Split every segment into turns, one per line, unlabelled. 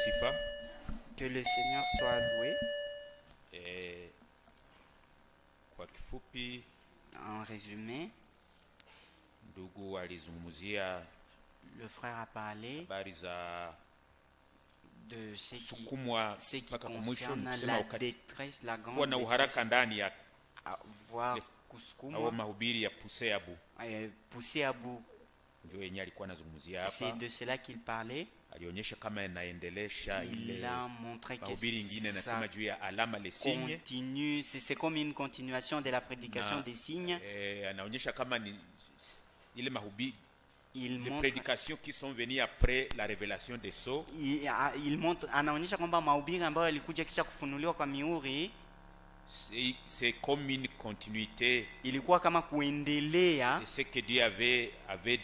sifa.
Que le Seigneur soit loué.
Kwa kifupi,
En résumé,
ndugu alizungumzia
le frère a parlé
habari za
de ce
sukumwa
qui
mpaka kumwisho,
concerne
nikusema
la
wakati
détresse, la grande
kuwa na uharaka
détresse,
ndani ya
avoir
au
kusukumwa,
mahubiri ya Puseabu,
poussé à bout.
ndio yenye alikuwa anazungumzia
C'est
hapa.
de cela qu'il parlait.
Alionyesha kama inaendelesha ile
Il a montré que
mahubiri ingine
ça
nasema juu ya alama le signe.
continue, c'est comme une continuation de la prédication des signes.
Anaonyesha kama ni ile mahubiri,
Il
les
montre,
prédications qui sont venues après la révélation des sceaux.
il montre, anaonyesha kwamba mahubiri ambayo yalikuja kisha kufunuliwa kwa mihuri
C'est comme une continuité
ilikuwa kama kuendelea
de ce que Dieu avait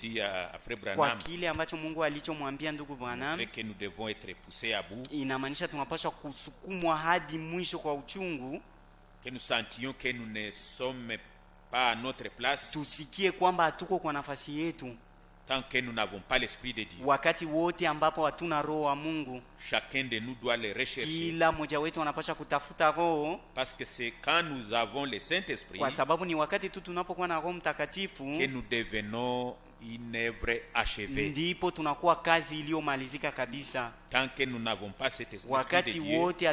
dit à Frère
kwa
Branham,
kile ambacho Mungu alichomwambia ndugu Branham.
que nous devons être poussés à bout,
Inamaanisha tunapaswa kusukumwa hadi mwisho kwa uchungu,
que nous sentions que nous ne sommes pas à notre place
tusikie kwamba hatuko kwa nafasi yetu
tant que nous n'avons pas l'Esprit de Dieu.
wakati wote ambapo hatuna roho wa Mungu.
Chacun de nous doit le rechercher,
Kila mmoja wetu anapaswa kutafuta roho,
parce que c'est quand nous avons le Saint-Esprit
kwa sababu ni wakati tu tunapokuwa na Roho Mtakatifu
que nous devenons une œuvre achevée.
ndipo tunakuwa kazi iliyomalizika kabisa.
Tant que nous n'avons pas cet Esprit de
Wakati
Dieu,
wote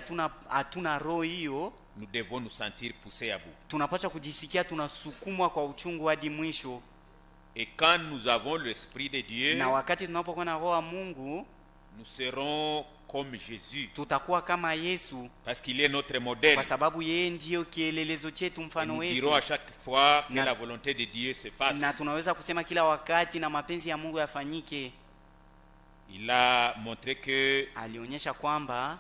hatuna roho hiyo,
nous devons nous sentir poussés à bout.
tunapaswa kujisikia tunasukumwa kwa uchungu hadi mwisho.
Et quand nous avons l'Esprit de Dieu,
Na wakati tunapokuwa na roho wa Mungu,
nous serons comme Jésus,
tutakuwa kama Yesu,
parce qu'il est notre modèle.
kwa sababu yeye ndiyo kielelezo chetu,
Et
mfano
nous
wetu.
dirons à chaque fois que
Na-
la volonté de Dieu se fasse.
Na tunaweza kusema kila wakati na mapenzi ya Mungu yafanyike.
Il a montré que
Alionyesha kwamba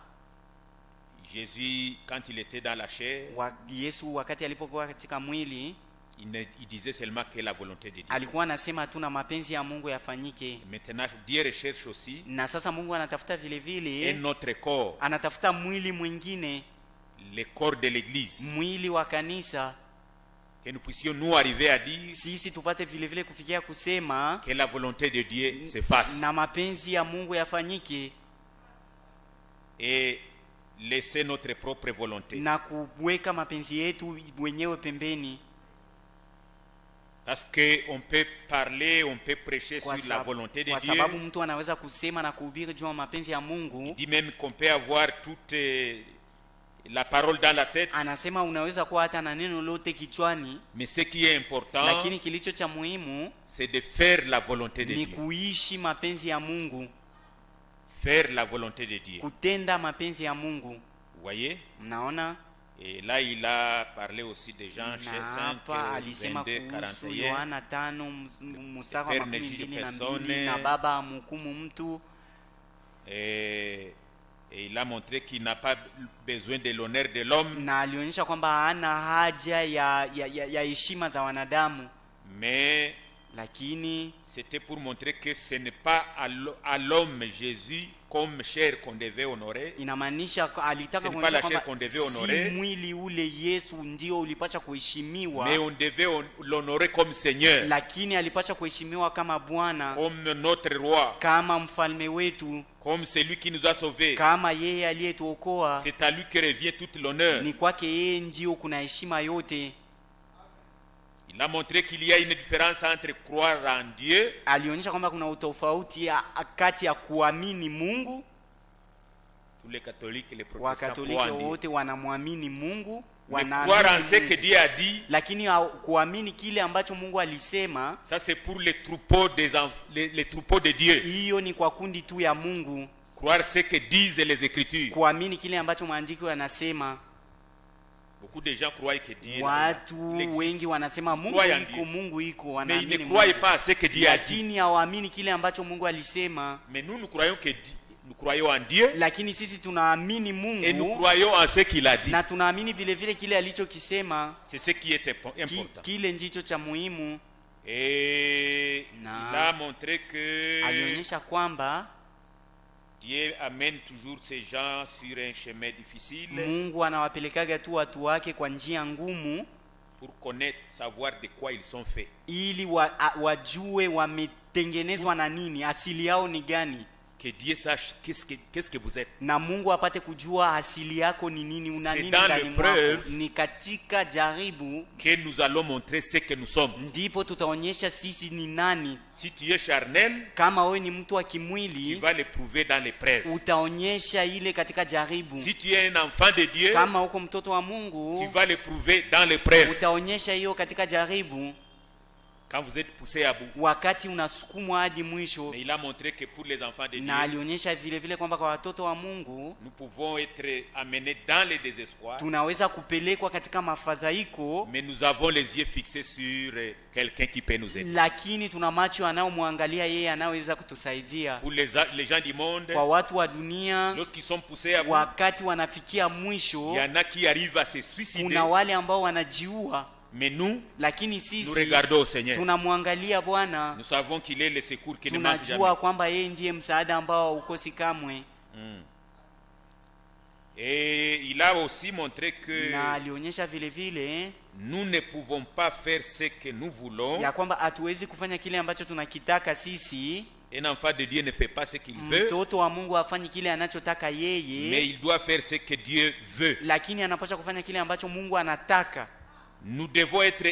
Jésus, quand il était dans la chair,
Yesu wakati alipokuwa katika mwili
il disait seulement que la volonté de Dieu.
alikuwa anasema tu na mapenzi ya Mungu yafanyike.
Maintenant, Dieu recherche aussi
Na sasa Mungu anatafuta vile vile,
un autre corps,
anatafuta mwili mwingine,
le corps de l'Église,
mwili wa kanisa,
que nous puissions nous arriver à dire
sisi tupate vile vile kufikia kusema
que la volonté de Dieu se fasse
na mapenzi ya Mungu yafanyike,
et laisser notre propre volonté.
na kuweka mapenzi yetu wenyewe pembeni.
Parce qu'on peut parler, on peut prêcher sur la volonté de
Kwa
Dieu.
sababu mtu anaweza kusema na kuhubiri juu ya mapenzi ya Mungu.
Il dit même qu'on peut avoir toute la parole dans la tête.
Anasema unaweza kuwa hata na neno lote kichwani,
Mais ce qui est important,
lakini kilicho cha muhimu
c'est de faire la volonté de
ni
Dieu.
kuishi mapenzi ya Mungu,
Faire la volonté de Dieu.
kutenda mapenzi ya Mungu.
Vous voyez?
Mnaona?
Et là, il a parlé aussi de Jean
Na
5,
hapa alisema
22,
kuhusu
41.
Yohana 5 mstari wa
Père ne juge
22,
personne.
na baba amhukumu mtu.
Et il a montré qu'il n'a pas besoin de l'honneur de l'homme,
Na alionyesha kwamba hana haja ya heshima za wanadamu,
mais
lakini
c'était pour montrer que ce n'est pas à l'homme Jésus comme chair qu'on devait honorer.
inamaanisha alitaka
Ce n'est pas la
kuonyesha
chair qu'on devait
kwamba si
honorer,
mwili ule Yesu ndio ulipaswa kuheshimiwa,
mais on devait l'honorer comme Seigneur,
lakini alipaswa kuheshimiwa kama Bwana,
comme notre roi,
kama mfalme wetu,
comme celui qui nous a sauvés.
kama yeye aliyetuokoa.
C'est à lui que revient toute l'honneur.
Ni kwake yeye ndio kuna heshima yote.
Il a montré qu'il y a une différence entre croire en Dieu
Alionyesha kwamba kuna utofauti kati ya kuamini Mungu.
tous les catholiques et les protestants
Wakatoliki
croient en Dieu.
wote wanamwamini Mungu,
Mais croire en ce que
Mungu.
Dieu a dit,
Lakini kuamini kile ambacho Mungu alisema,
ça c'est pour les troupeaux les troupeaux de Dieu.
hiyo ni kwa kundi tu ya Mungu.
Croire ce que disent les Écritures.
Kuamini kile ambacho maandiko yanasema.
Beaucoup de gens croient que Dieu
Watu
il existe,
wengi wanasema Mungu
Croyez en
iko,
Dieu.
Mungu iko,
mais ils ne
wanaamini
croient
Mungu.
pas à ce que Dieu a dit.
Lakini hawaamini kile ambacho Mungu alisema.
Mais nous croyons que nous croyons en Dieu
Lakini sisi tunaamini
et nous
Mungu
croyons en ce qu'il a dit.
na tunaamini vile vile kile alichokisema.
C'est ce qui est important.
Kile ndicho cha muhimu.
Et
Na-
il a montré que
Alionyesha kwamba
Dieu amène toujours ces gens sur un chemin difficile
Mungu anawapelekaga tu watu wake kwa njia ngumu
pour connaître, savoir de quoi ils sont faits.
ili wajue wametengenezwa na nini, asili yao ni gani.
Que Dieu sache qu'est-ce que vous êtes.
na Mungu apate kujua asili yako ni nini, una
C'est
nini
dans
ndani
l'épreuve
mwako. Ni katika jaribu
que nous allons montrer ce que nous sommes.
ndipo tutaonyesha sisi ni nani.
Si tu es charnel,
Kama wewe ni mtu wa
tu
kimwili,
vas l'éprouver dans l'épreuve.
utaonyesha ile katika jaribu.
Si tu es un enfant de Dieu,
Kama uko mtoto wa
tu
Mungu,
vas l'éprouver dans l'épreuve.
utaonyesha hiyo katika jaribu,
Quand vous êtes poussé à bout.
wakati unasukumwa hadi mwisho.
Mais il a montré que pour les enfants de
Na
Dieu,
alionyesha vile vile kwamba kwa watoto wa Mungu
nous pouvons être amenés dans le désespoir,
tunaweza kupelekwa katika mafadhaiko,
mais nous avons les yeux fixés sur quelqu'un qui peut nous aider.
lakini tuna macho anayomwangalia yeye anayeweza kutusaidia.
Pour les gens du monde,
Kwa watu wa dunia,
lorsqu'ils sont poussés à bout,
wakati wanafikia
il
mwisho,
y en a qui arrivent à se suicider,
kuna wale ambao wanajiua,
mais nous,
lakini
nous
sisi
regardons au Seigneur.
tunamwangalia Bwana.
Nous savons qu'il est le secours qui ne manque
Tunajua
jamais.
kwamba yeye ndiye msaada ambao haukosi kamwe.
Et il a aussi montré que
Na alionyesha vile vile
nous ne pouvons pas faire ce que nous voulons.
ya kwamba hatuwezi kufanya kile ambacho tunakitaka sisi.
Un enfant de Dieu ne fait pas ce qu'il veut,
Mtoto wa Mungu hafanyi kile anachotaka
mais
yeye,
il doit faire ce que Dieu veut.
lakini anapaswa kufanya kile ambacho Mungu anataka.
Nous devons être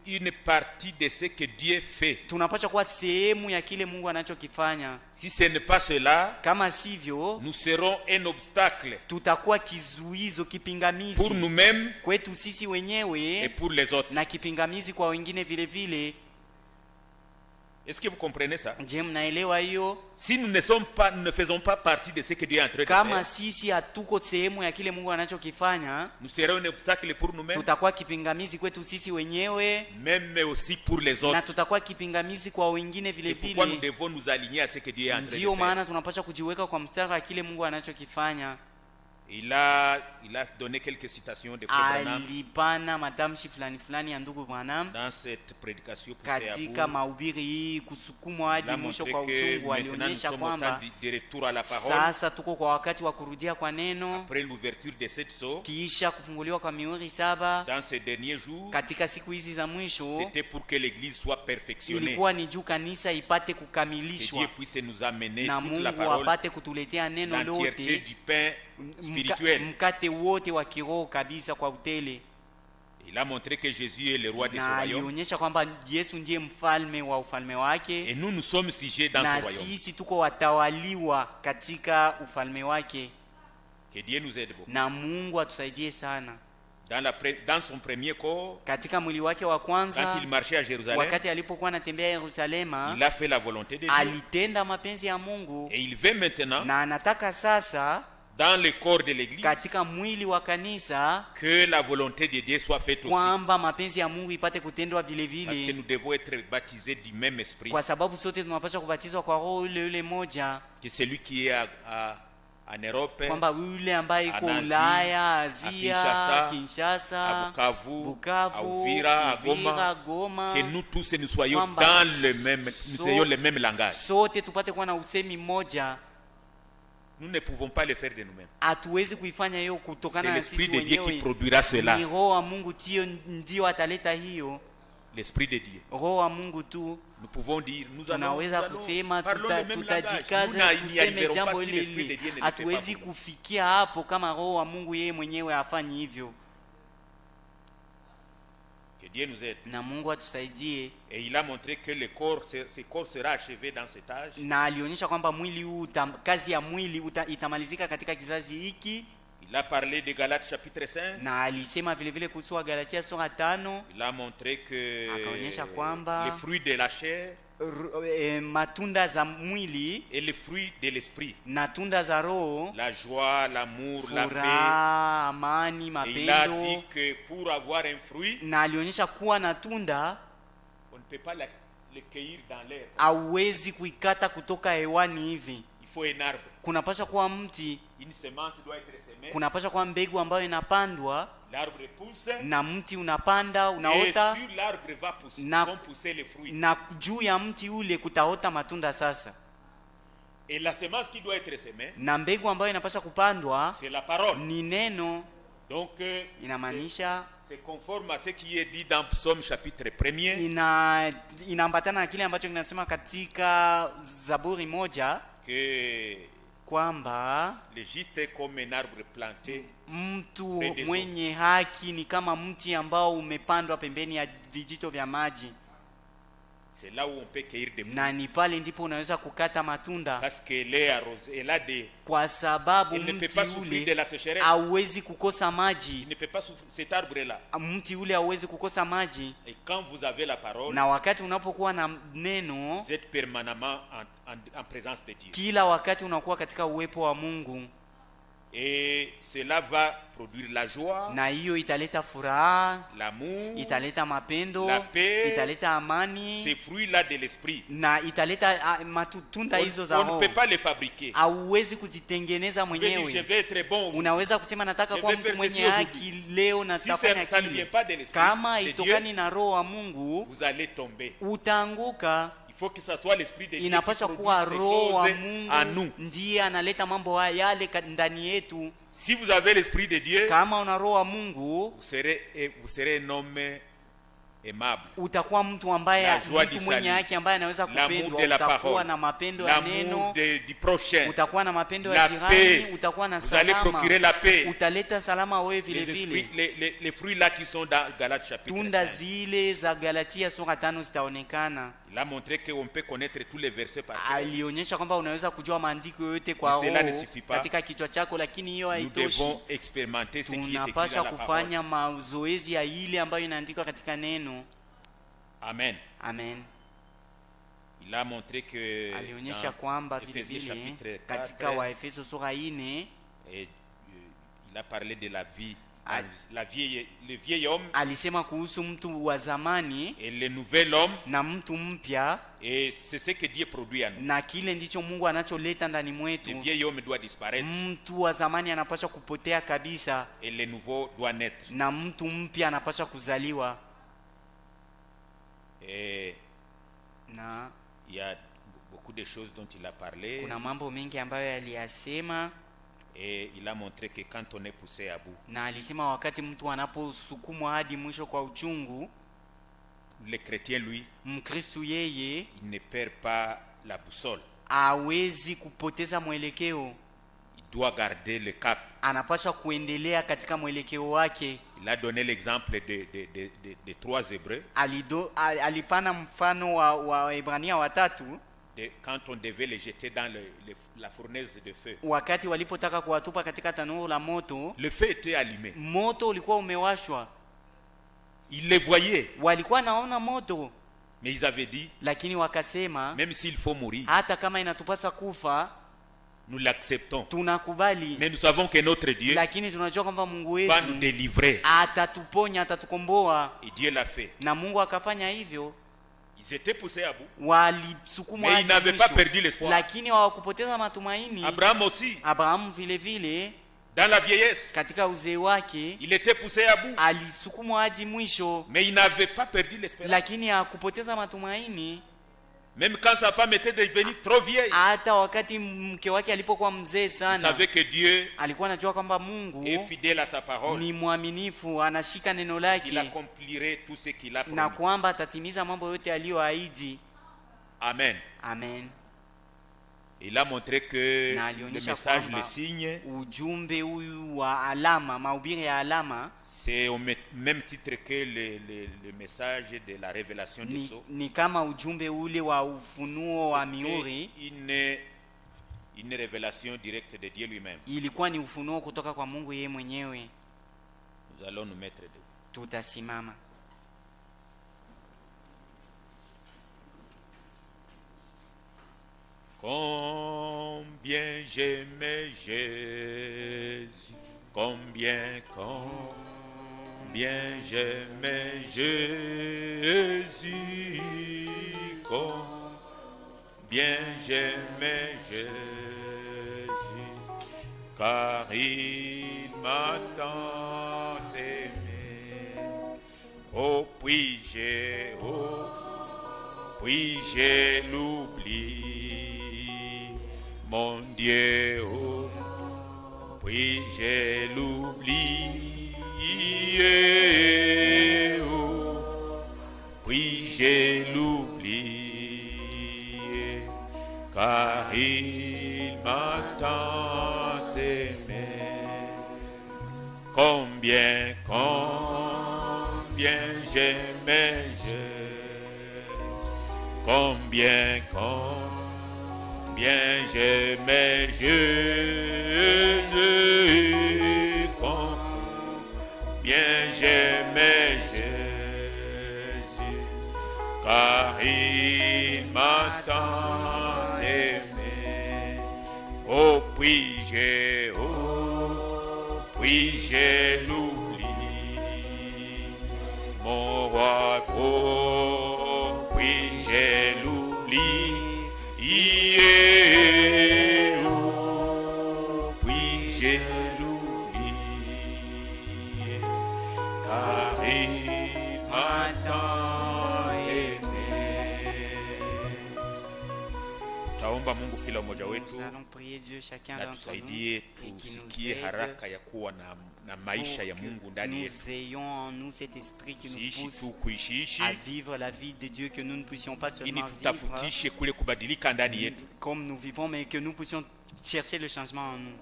une partie de ce que Dieu fait.
Tunapaswa kuwa sehemu ya kile Mungu anachokifanya.
Si ce n'est pas cela,
Kama sivyo,
nous serons un obstacle
tutakuwa kizuizo,
pour
kipingamizi
nous-mêmes
kwetu sisi
et
wenyewe
pour les autres.
na kipingamizi kwa wengine vile vile.
Est-ce que vous comprenez ça?
Je, mnaelewa hiyo?
Si nous ne faisons pas partie de ce que Dieu est en train de
Kama
faire,
sisi hatuko sehemu ya kile Mungu anachokifanya,
nous serons un obstacle pour nous-mêmes,
tutakuwa kipingamizi kwetu sisi wenyewe
même aussi pour les
na
autres.
tutakuwa kipingamizi kwa wengine vile
C'est pourquoi nous
vile.
devons nous aligner à ce que Dieu est en train de
Ndio
faire.
maana tunapaswa kujiweka kwa mstari wa kile Mungu anachokifanya.
Il a donné quelques citations de Frère Branham
Alipana matamshi fulani fulani ya ndugu Branham
dans cette prédication poussée à
katika
bout.
mahubiri hii, kusukumwa
Il
hadi
a
mwisho
montré
kwa
que
uchungu.
maintenant nous
Alionyesha
sommes au temps
kwamba
de retour à la parole.
sasa tuko kwa wakati wa kurudia kwa neno,
Après l'ouverture de cette sceaux,
kisha kufunguliwa kwa mihuri saba
dans ces derniers jours,
katika siku hizi za mwisho.
c'était pour que l'Église soit perfectionnée,
Ilikuwa ni juu kanisa ipate
que Dieu
kukamilishwa
puisse nous amener
na
toute la
Mungu
parole,
apate kutuletea neno
l'entièreté
lote,
du pain spirituel.
mkate wote wa kiroho kabisa kwa utele.
Il a montré que Jésus est le roi de ce
Na
royaume.
alionyesha kwamba Yesu ndiye mfalme wa ufalme
Et
wake,
nous sommes sujets dans
na
ce royaume.
sisi tuko watawaliwa katika ufalme wake.
Que Dieu nous aide beaucoup.
Na Mungu atusaidie sana.
Dans son premier corps,
Katika mwili wake wa
quand
kwanza,
il marchait à Jérusalem,
wakati alipokuwa anatembea Yerusalema,
il a fait la volonté de Dieu.
alitenda mapenzi ya Mungu,
Et il veut maintenant,
na anataka sasa
dans le corps de l'Église,
katika mwili wa kanisa
que la volonté de Dieu soit faite aussi.
kwamba mapenzi ya Mungu ipate kutendwa vile
Parce que
vile,
nous devons être baptisés du même esprit.
kwa sababu sote tunapaswa kubatizwa kwa roho yule yule moja,
Que celui qui est en Europe,
kwamba yule ambaye iko
en Asie,
Ulaya,
à
Asia,
Kinshasa,
Kinshasa,
à Bukavu, à
Bukavu,
Uvira, à
Uvira,
Goma,
Goma,
que nous tous nous soyons
kwamba
dans le même, nous ayons le même langage.
sote tupate kuwa na usemi mmoja.
Nous ne pouvons pas le faire de nous-mêmes.
Hatuwezi kuifanya hiyo
C'est
kutokana na
l'Esprit
sisi
de Dieu qui
wenyewe.
produira cela.
Ni roho wa Mungu ndio ataleta hiyo,
L'Esprit de Dieu.
roho wa Mungu tu.
Nous pouvons dire, nous allons,
Tunaweza kusema
parlons le même langage.
tutajikaza
Nous n'y
tuseme
arriverons
jambo
pas si
ile
l'Esprit de
ile.
Dieu ne le fait
Hatuwezi
pas.
kufikia hapo kama roho wa Mungu yeye mwenyewe hafanyi hivyo.
Que Dieu nous aide.
Na Mungu atusaidie.
Et il a montré que ce corps sera achevé dans cet âge.
Na alionyesha kwamba mwili huu kazi ya mwili itamalizika katika kizazi hiki.
Il a parlé de Galates chapitre 5.
Na alisema vile vile kuhusu Galatia sura 5.
Il a montré que
Akaonyesha kwamba
les fruits de la chair
matunda za mwili
et les fruits de l'esprit,
na tunda za roho,
la joie, l'amour, la paix.
furaha, amani,
Et il a dit
mapendo.
que pour avoir un fruit,
Na alionyesha kuwa na tunda
on ne peut pas le cueillir dans l'air.
hauwezi kuikata kutoka hewani hivi.
Il faut un arbre.
Kunapasha kuwa mti,
Une semence doit être semée.
kunapasha kuwa mbegu ambayo inapandwa
L'arbre pousse.
na mti unapanda,
Et
unaota,
sur l'arbre vont pousser les fruits.
na juu ya mti ule kutaota matunda. Sasa
Et la semence qui doit être semée,
na mbegu ambayo inapasha kupandwa
c'est la parole.
ni neno.
Donc,
Inamaanisha
c'est conforme à ce qui est dit dans Psaume chapitre 1er.
inaambatana na kile ambacho kinasema katika Zaburi 1
Que
kwamba
le juste est comme un arbre planté.
mtu
Près des
mwenye haki ni kama mti ambao umepandwa pembeni ya vijito vya maji,
C'est là où on peut cueillir des fruits.
na ni pale ndipo unaweza kukata matunda,
Parce qu'elle est arrosée. Elle a des...
kwa sababu
Elle ne peut
mti
pas souffrir de
ule
la sécheresse.
hauwezi kukosa maji.
Il ne peut pas souffrir. Cet arbre-là.
Mti ule hauwezi kukosa maji,
Et quand vous avez la parole,
na wakati unapokuwa na neno,
vous êtes permanemment en présence de Dieu.
kila wakati unakuwa katika uwepo wa Mungu,
Et cela va produire la joie,
na hiyo italeta furaha,
l'amour,
italeta mapendo,
la paix,
italeta amani,
ces fruits-là de l'esprit.
na italeta matunda hizo za
On ne
roho.
peut pas les fabriquer.
Hauwezi kuzitengeneza
Vous pouvez dire, je
mwenyewe.
vais être bon.
Unaweza kusema nataka
Je
kuwa
vais
mtu
faire
mwenye
ceci
haki leo na
Si
tafanya
ça ne vient
kile.
pas de l'esprit
Kama
de
haitokani
Dieu,
na roho wa Mungu,
vous allez tomber.
utaanguka.
Il faut que ça soit l'esprit de Dieu qui
Inapaswa kuwa
produise ces
roho wa
choses en nous.
Mungu ndiye analeta mambo yale ndani yetu.
Si vous avez l'esprit de Dieu,
Kama una roho wa Mungu,
vous serez un homme aimable.
utakuwa mtu ambaye
La joie
mtu
du
mwenye
salut.
haki ambaye anaweza
L'amour
kupendwa.
de la
Utakuwa
parole.
na mapendo ya neno,
L'amour du prochain.
utakuwa na mapendo
La
ya jirani,
paix.
utakuwa na
Vous allez
salama,
procurer la paix.
utaleta salama wewe vile
Les,
vile.
esprits, les fruits là qui sont dans Galates chapitre
Tunda
5.
zile za Galatia sura 5 zitaonekana.
Il a montré qu'on peut connaître tous les versets par cœur.
Alionyesha kwamba unaweza kujua maandiko yote kwa
Cela ne
roho
suffit pas.
katika kichwa chako, lakini hiyo
Nous
haitoshi.
devons expérimenter ce qui est écrit dans
Tunapasha
la parole.
kufanya mazoezi ya ile ambayo inaandikwa katika neno.
Amen.
Amen.
Il a montré que
Alionyesha kwamba
dans
vile
Ephésiens
vile
chapitre
katika
4,
Waefeso sura 4
et, il a parlé de la vie,
Ah.
le vieil homme
alisema kuhusu mtu wa zamani
et le nouvel homme,
na mtu mpya,
et c'est ce que Dieu produit en nous.
na kile ndicho Mungu anacholeta ndani
Le
mwetu.
vieil homme doit disparaître
Mtu wa zamani anapaswa kupotea kabisa,
et le nouveau doit naître.
na mtu mpya anapaswa kuzaliwa.
Et
Na
il y a beaucoup de choses dont il a parlé,
kuna mambo mengi ambayo aliyasema,
et il a montré que quand on est poussé à bout,
na alisema wakati mtu anaposukumwa hadi mwisho kwa uchungu,
le chrétien, lui,
Mkristu yeye
il ne perd pas la boussole.
hawezi kupoteza mwelekeo,
Il doit garder le cap.
anapaswa kuendelea katika mwelekeo wake.
Il a donné l'exemple de 3 Hébreux.
Alipana mfano wa Waebrania 3
Quand on devait les jeter dans la fournaise de feu.
wakati walipotaka kuwatupa katika tanuru la moto,
Le feu était allumé.
moto ulikuwa umewashwa,
Ils les voyaient,
walikuwa naona moto,
mais ils avaient dit,
lakini wakasema
même s'il faut mourir,
hata kama inatupasa kufa
nous l'acceptons.
tunakubali,
Mais nous savons que notre Dieu
lakini tunajua kwamba Mungu
va nous
wetu
délivrer.
atatuponya, atatukomboa.
Et Dieu l'a fait.
Na Mungu akafanya hivyo.
Ils étaient poussés à bout.
Walisukumwa
Mais ils
hadi
n'avaient pas
mwisho,
perdu l'espoir.
lakini hawakupoteza matumaini.
Abraham aussi,
Abrahamu vile vile
dans la vieillesse,
katika uzee wake
il était poussé à bout.
alisukumwa hadi mwisho,
Mais il n'avait pas perdu l'espérance.
lakini hakupoteza matumaini.
Même quand sa femme était devenue trop vieille,
Hata wakati mke wake alipokuwa mzee
il
sana,
savait que Dieu
alikuwa anajua kwamba Mungu
est fidèle à sa parole.
ni mwaminifu, anashika neno
Il
lake,
accomplirait tout ce qu'il a
na
promis.
kwamba atatimiza mambo yote aliyoahidi.
Amen.
Amen.
Il a montré que
Na
le
alionyesha
message,
kwamba
le signe,
ujumbe huyu wa alama, mahubiri ya alama
c'est au même titre que le message de la révélation du sceau.
ni kama ujumbe ule wa ufunuo wa mihuri.
Une révélation directe de Dieu lui-même.
Ilikuwa ni ufunuo kutoka kwa Mungu yeye mwenyewe.
Nous allons nous mettre debout.
Tutasimama.
Combien j'aimais Jésus, combien j'aimais Jésus, combien j'aimais Jésus, car il m'a tant aimé. Oh, puis-je l'oublie, mon Dieu, oh, puis-je l'oublie. oh, puis-je l'oublier, car il m'a tant aimé. Combien j'aimais Jésus, combien j'aimais Jésus, combien j'aimais Jésus, car il m'a tant aimé. Oh, puis-je l'oublie, mon roi, oh, puis-je l'oublie, oh, puis-je l'oublie, car il m'a tant aimé. Taomba Mungu kila mmoja wetu
Nous allons prier Dieu chacun
na
d'entre nous
tusaidie
et qui
tusikie
nous
haraka
aide
ya kuwa na maisha ya
pour
Mungu
que
ndani yetu,
nous ayons en nous cet esprit qui nous
siishi
pousse
tu kuishiishi,
à vivre la vie de Dieu, que nous ne puissions pas
lakini
seulement vivre
tutafutishe kule kubadilika ndani yetu.
comme nous vivons, mais que nous puissions chercher le changement en nous.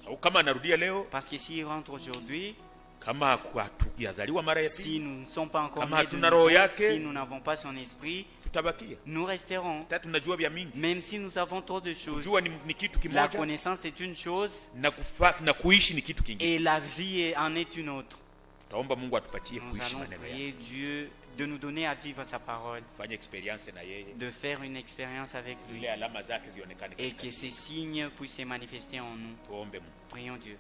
Sababu kama anarudia leo,
Parce que s'il rentre aujourd'hui,
kama hatujazaliwa mara ya
si
pili,
nous ne sommes pas encore
Kama
nés de
hatuna
nouveau,
roho yake,
si nous n'avons pas son esprit,
tutabakia.
nous resterons.
Hata tunajua vya mingi.
Même si nous avons trop de choses,
Kujua ni kitu
la
kimoja
connaissance est une chose
na kuishi ni kitu kingine.
et la vie en est une autre.
Tutaomba Mungu atupatie
Nous
kuishi
allons
maneno yake.
prier Dieu de nous donner à vivre sa parole,
Fanya experience na yeye.
de faire une expérience avec lui
Zile alama zake zionekane
et
katika.
que ces signes puissent se manifester en nous.
Tuombe Mungu.
Prions Dieu.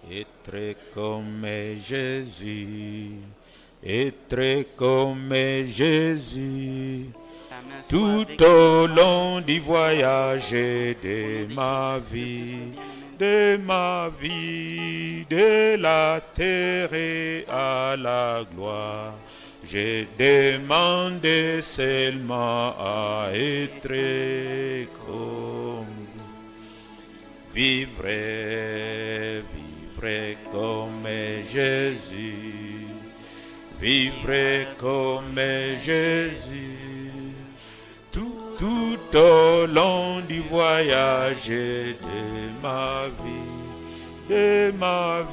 Être comme Jésus, être comme Jésus,
Ta main soit
tout
avec
au long du voyage de ma vie. de ma vie, de la terre et à la gloire. Je demande seulement à être comme vivre, vivre comme Jésus, vivre comme Jésus, tout au long du voyage de ma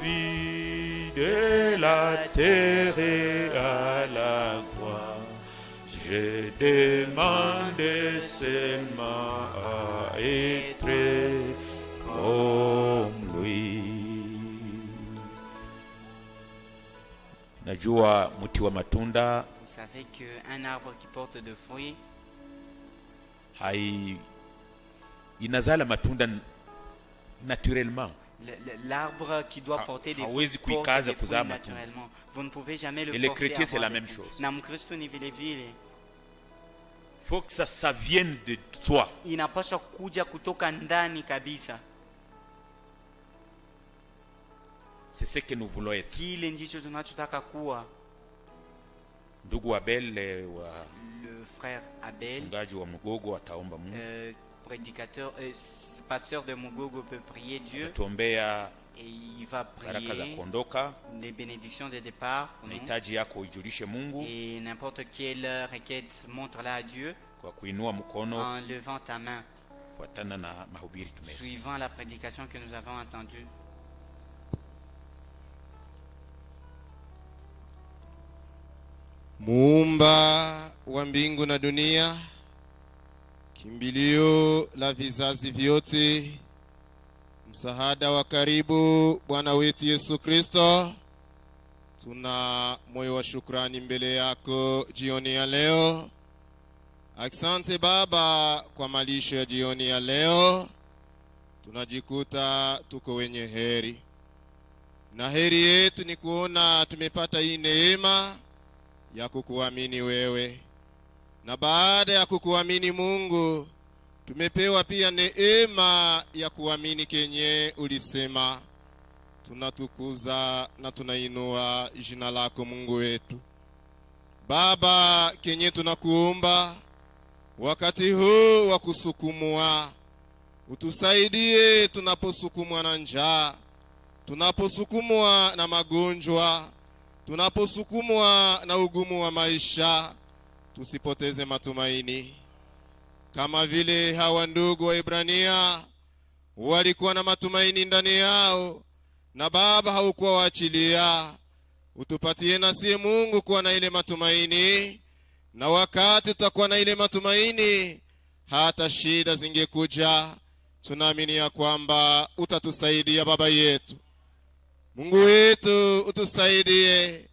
vie, de la terre et à la croix. Je demande seulement à être comme lui. Najua muti wa matunda.
Vous savez qu'un arbre qui porte de fruits,
inazala matunda naturellement.
L'arbre qui doit porter des fruits porte des fruits naturellement. Vous ne pouvez jamais le forcer.
Et les chrétiens, c'est la même chose.
Na Mkristo ni vile vile.
Faut que ça vienne de toi.
Inapaswa kuja kutoka ndani kabisa.
C'est ce que nous voulons être.
Kile ndicho tunachotaka kuwa.
Ndugu Abel
le frère Abel,
mchungaji wa Mugogo ataomba Mungu.
Prédicateur, pasteur de Mugogo peut prier Dieu.
Tuombea
et il va prier les bénédictions de départ pour nous. Et n'importe quelle requête, montre-la à Dieu en levant ta main, suivant la prédication que nous avons entendue.
Muumba wa mbingu na dunia, kimbilio la vizazi vyote, msaada wa karibu Bwana wetu Yesu Kristo, tuna moyo wa shukrani mbele yako jioni ya leo. Asante Baba kwa malisho ya jioni ya leo. Tunajikuta tuko wenye heri, na heri yetu ni kuona tumepata hii neema ya kukuamini wewe, na baada ya kukuamini Mungu tumepewa pia neema ya kuamini kenye ulisema. Tunatukuza na tunainua jina lako Mungu wetu. Baba, kenye tunakuomba wakati huu wa kusukumwa, utusaidie tunaposukumwa na njaa, tunaposukumwa na magonjwa, tunaposukumwa na ugumu wa maisha, tusipoteze matumaini. Kama vile hawa ndugu wa Ibrania walikuwa na matumaini ndani yao, na Baba haukuwa waachilia, utupatie nasi Mungu kuwa na ile matumaini, na wakati tutakuwa na ile matumaini, hata shida zingekuja, tunaamini ya kwamba utatusaidia. Baba yetu, Mungu wetu, utusaidie,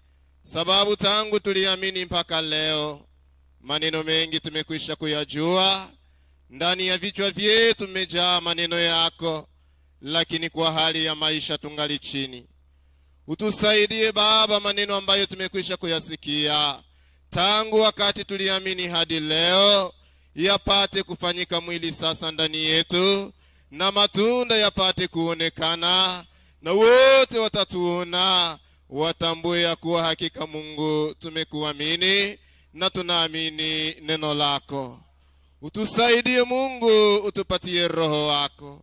sababu tangu tuliamini mpaka leo maneno mengi tumekwisha kuyajua. Ndani ya vichwa vyetu mmejaa maneno yako, lakini kwa hali ya maisha tungali chini. Utusaidie Baba, maneno ambayo tumekwisha kuyasikia tangu wakati tuliamini hadi leo yapate kufanyika mwili sasa ndani yetu, na matunda yapate kuonekana, na wote watatuona watambue ya kuwa hakika Mungu tumekuamini na tunaamini neno lako. Utusaidie Mungu, utupatie roho wako,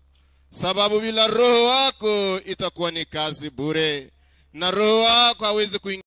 sababu bila roho wako itakuwa ni kazi bure, na roho wako hawezi kuingia